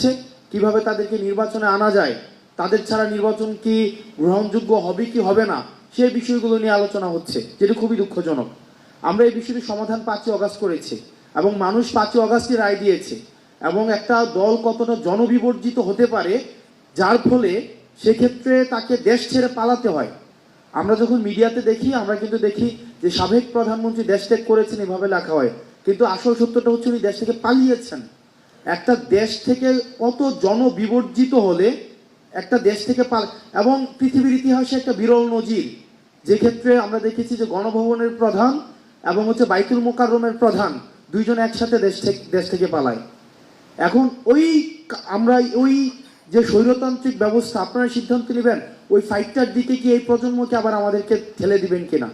হচ্ছে, কিভাবে তাদেরকে নির্বাচনে আনা যায়, তাদের ছাড়া নির্বাচন কি গ্রহণযোগ্য হবে কি হবে না, সেই বিষয়গুলো নিয়ে আলোচনা হচ্ছে, যেটা খুবই দুঃখজনক। আমরা এই বিষয়টির সমাধান 5ই অগাস্ট করেছি এবং মানুষ 5ই অগাস্টই রায় দিয়েছে, এবং একটা দল কতটা জনবিবর্জিত হতে পারে যার ফলে সেক্ষেত্রে তাকে দেশ ছেড়ে পালাতে হয়। আমরা যখন মিডিয়াতে দেখি, আমরা কিন্তু দেখি যে সাবেক প্রধানমন্ত্রী দেশ ত্যাগ করেছেন এভাবে লেখা হয়, কিন্তু আসল সত্যটা হচ্ছে উনি দেশ থেকে পালিয়েছেন। একটা দেশ থেকে কত জনবিবর্জিত হলে একটা দেশ থেকে এবং পৃথিবীর ইতিহাসে একটা বিরল নজির, যে ক্ষেত্রে আমরা দেখেছি যে গণভবনের প্রধান এবং হচ্ছে বাইতুল মোকাররমের প্রধান দুইজন একসাথে দেশ থেকে পালায়। এখন আমরা ওই যে স্বৈরতান্ত্রিক ব্যবস্থা, আপনারা সিদ্ধান্ত নেবেন ওই ফাইটটার দিকে কি এই প্রজন্মকে আবার আমাদেরকে ঠেলে দিবেন কিনা,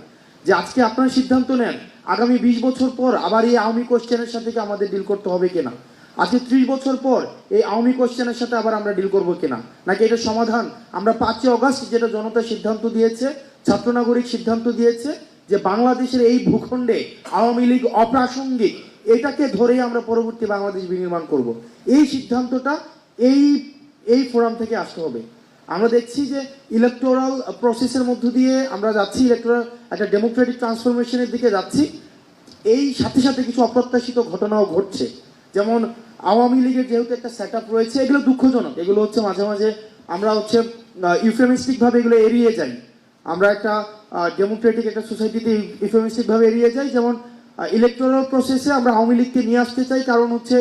যে আজকে আপনারা সিদ্ধান্ত নেন আগামী 20 বছর পর আবার এই আওয়ামী কোশ্চেনের সাথে কি আমাদের ডিল করতে হবে কিনা, আজকে 30 বছর পর এই আওয়ামী কোশ্চেনের সাথে আবার আমরা ডিল করবো কিনা, নাকি এটা সমাধান আমরা 5ই অগাস্ট যেটা জনতা সিদ্ধান্ত দিয়েছে, ছাত্র নাগরিক সিদ্ধান্ত দিয়েছে যে বাংলাদেশের এই ভূখণ্ডে আওয়ামী লীগ অপ্রাসঙ্গিক, এটাকে ধরেই আমরা পরবর্তী বাংলাদেশ বিনির্মাণ করব। এই সিদ্ধান্তটা এই ফোরাম থেকে আসতে হবে। আমরা দেখছি যে ইলেকটোরাল প্রসেসের মধ্য দিয়ে আমরা যাচ্ছি, ইলেকটোরাল একটা ডেমোক্রেটিক ট্রান্সফরমেশনের দিকে যাচ্ছি। এই সাথে সাথে কিছু অপ্রত্যাশিত ঘটনাও ঘটছে, যেমন আওয়ামী লীগের যেহেতু একটা সেট আপ রয়েছে, এগুলো দুঃখজনক, এগুলো হচ্ছে মাঝে মাঝে আমরা হচ্ছে ইউফেমিস্টিকভাবে এগুলো এড়িয়ে যাই। আমরা একটা ডেমোক্রেটিক একটা সোসাইটিতে ইউফেমিস্টিকভাবে এড়িয়ে যাই। যেমন ইলেকটোরাল প্রসেসে আমরা আওয়ামী লীগকে নিয়ে আসতে চাই, কারণ হচ্ছে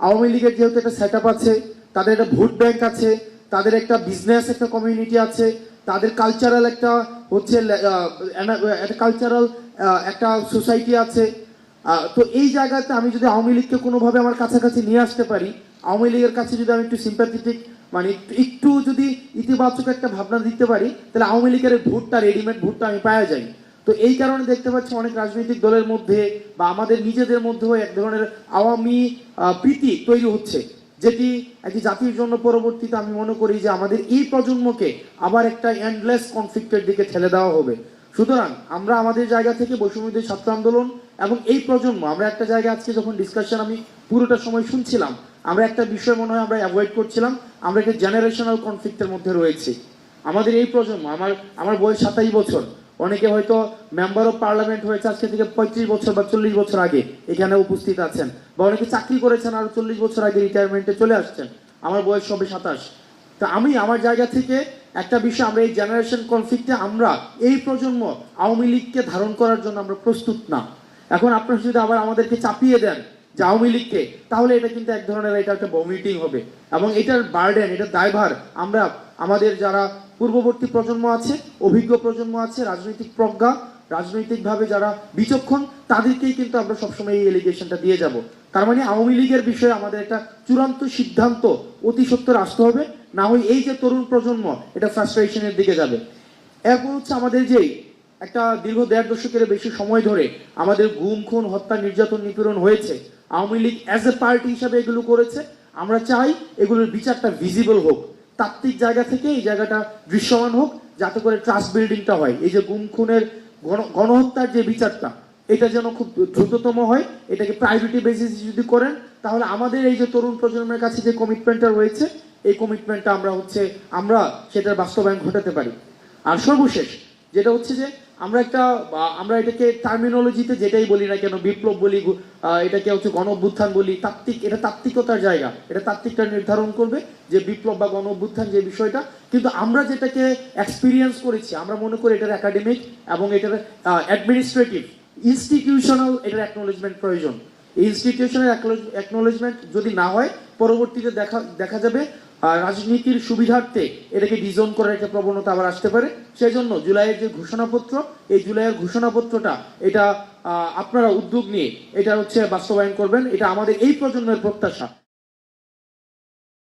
আওয়ামী লীগের যেহেতু একটা সেট আপ আছে, তাদের একটা ভোট ব্যাংক আছে, তাদের একটা বিজনেস একটা কমিউনিটি আছে, তাদের কালচারাল একটা হচ্ছে কালচারাল একটা সোসাইটি আছে। তো এই জায়গাতে আমি যদি আওয়ামী লীগকে কোনোভাবে আমার কাছাকাছি নিয়ে আসতে পারি, আওয়ামী লীগের কাছে যদি আমি একটু সিম্প্যাথেটিক মানে একটু যদি ইতিবাচক একটা ভাবনা দিতে পারি, তাহলে আওয়ামী লীগের ভোটটা, রেডিমেড ভোটটা আমি পাওয়া যাই। তো এই কারণে দেখতে পাচ্ছি অনেক রাজনৈতিক দলের মধ্যে বা আমাদের নিজেদের মধ্যেও এক ধরনের আওয়ামী প্রীতি তৈরি হচ্ছে, যেটি একটি জাতির জন্য পরবর্তীতে আমি মনে করি যে আমাদের এই প্রজন্মকে আবার একটা এন্ডলেস কনফ্লিক্টের দিকে ঠেলে দেওয়া হবে। সুতরাং আমরা আমাদের জায়গা থেকে বৈষম্যবিরোধী ছাত্র আন্দোলন এবং এই প্রজন্ম, আমরা একটা জায়গায় আজকে যখন ডিসকাশন আমি পুরোটা সময় শুনছিলাম, আমরা একটা বিষয় মনে হয় আমরা অ্যাভয়েড করছিলাম, আমরা একটা জেনারেশনাল কনফ্লিক্টের মধ্যে রয়েছি। আমাদের এই প্রজন্ম, আমার বয়স 27 বছর, অনেকে হয়তো মেম্বার অফ পার্লামেন্ট হয়েছে আজকে থেকে 35 বছর বা 40 বছর আগে এখানে উপস্থিত আছেন, বা অনেকে চাকরি করেছেন আরো 40 বছর আগে রিটায়ারমেন্টে চলে আসছেন। আমার বয়স সবে 27। তা আমি আমার জায়গা থেকে একটা বিষয়, আমরা এই জেনারেশন কনফ্লিক্টে আমরা এই প্রজন্ম আওয়ামী লীগকে ধারণ করার জন্য আমরা প্রস্তুত না। এখন আপনারা যদি আবার আমাদেরকে চাপিয়ে দেন যে আওয়ামী লীগকে, তাহলে এটা কিন্তু এক ধরনের এটা একটা ভমিটিং হবে, এবং এটার বার্ডেন, এটার দায়ভার আমরা আমাদের যারা পূর্ববর্তী প্রজন্ম আছে, অভিজ্ঞ প্রজন্ম আছে, রাজনৈতিক প্রজ্ঞা, রাজনৈতিকভাবে যারা বিচক্ষণ, তাদেরকেই কিন্তু আমরা সবসময় এই এলিগেশনটা দিয়ে যাব। তার মানে আওয়ামী লীগের বিষয়ে আমাদের একটা চূড়ান্ত সিদ্ধান্ত অতি সত্বর আসতে হবে, না হয় এই যে তরুণ প্রজন্ম এটা ফ্রাস্ট্রেশনের দিকে যাবে। এরপর হচ্ছে আমাদের যে একটা দীর্ঘ 1.5 দশকের বেশি সময় ধরে আমাদের গুম, খুন, হত্যা, নির্যাতন, নিপীড়ন হয়েছে, Awami League as a party হিসাবে এগুলো করেছে। আমরা চাই এগুলোর বিচারটা ভিজিবল হোক, তাত্ত্বিক জায়গা থেকে এই জায়গাটা দৃশ্যমান হোক, যাতে করে ট্রাস্ট বিল্ডিংটা হয়। এই যে গুম, খুনের, গণহত্যার যে বিচারটা, এটা যেন খুব দ্রুততম হয়। এটাকে প্রায়োরিটি বেসিস যদি করেন, তাহলে আমাদের এই যে তরুণ প্রজন্মের কাছে যে কমিটমেন্টটা রয়েছে, এই কমিটমেন্টটা আমরা সেটার বাস্তবায়ন ঘটাতে পারি। আর সর্বশেষ যেটা হচ্ছে যে আমরা এটাকে টার্মিনোলজিতে যেটাই বলি না কেন, বিপ্লব বলি, এটাকে হচ্ছে গণ অভ্যুত্থান বলি, এটা তাত্ত্বিকতার জায়গা, এটা তাত্ত্বিকটা নির্ধারণ করবে যে বিপ্লব বা গণ অভ্যুত্থান যে বিষয়টা। কিন্তু আমরা যেটাকে এক্সপিরিয়েন্স করেছি, আমরা মনে করি এটার একাডেমিক এবং এটার অ্যাডমিনিস্ট্রেটিভ, ইনস্টিটিউশনাল এটার অ্যাকনোলেজমেন্ট প্রয়োজন। এই ইনস্টিটিউশনাল অ্যাকনোলেজমেন্ট যদি না হয়, পরবর্তীতে দেখা যাবে রাজনীতির সুবিধার্থে এটাকে ডিজোন করার একটা প্রবণতা আবার আসতে পারে। সেই জন্য জুলাইয়ের যে ঘোষণাপত্র, এই জুলাইয়ের ঘোষণাপত্রটা এটা আপনারা উদ্যোগ নিয়ে এটা হচ্ছে বাস্তবায়ন করবেন, এটা আমাদের এই প্রজন্মের প্রত্যাশা।